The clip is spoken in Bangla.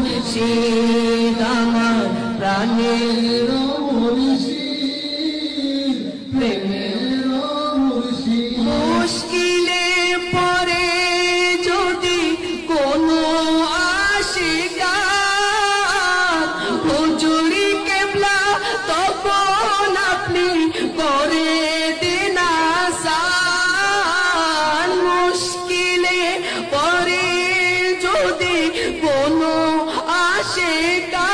মুর্শিদ আমার প্রাণের মুর্শিদ প্রেমের মুর্শিদ মুশকিলে পড়ে যদি কোনো আশিকার হুজুরি কেবলা তখন আপনি করে দিন আসান মুশকিলে পড়ে যদি কোনো আশিকা